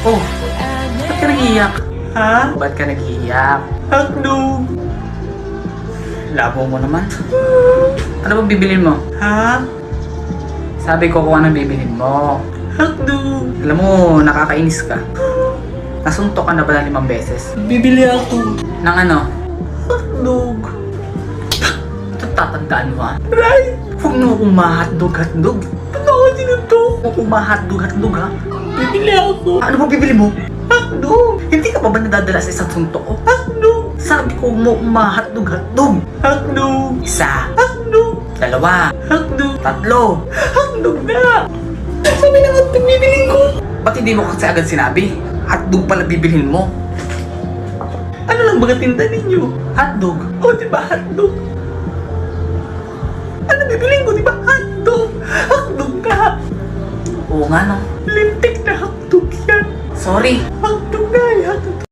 Oh, ba't ka nag-iiyak? Ha? Ba't ka nag-iiyak? Hotdog! Labo mo naman. Ano bang bibilin mo? Ha? Sabi ko kung anong bibilin mo. Hotdog! Alam mo, nakakainis ka. Nasuntok ka na ba na 5 beses? Bibili ako. Ng ano? Hotdog. Ito tatandaan mo ha? Right! Huwag mo akong ma-hotdog. Ano ako sinuntok? Huwag akong ma-hotdog ha? Bibili ako. Ano ba bibili mo? Hotdog! Hindi ka pa ba nadadala sa isang suntok ko? Hotdog! Sabi ko mo ma-hotdog. Hotdog! Isa. Hotdog! 2. Hotdog! 3. Hotdog na! Sabi na hotdog bibilin ko. Ba't hindi mo kasi agad sinabi? Hotdog pala bibilhin mo. Ano lang ba tinda ninyo? Hotdog? O diba hotdog? Ano bibilin ko diba hotdog? Hotdog ka! Oo nga no. Lintik na hotdog yan. Sorry. Hotdog na hotdog.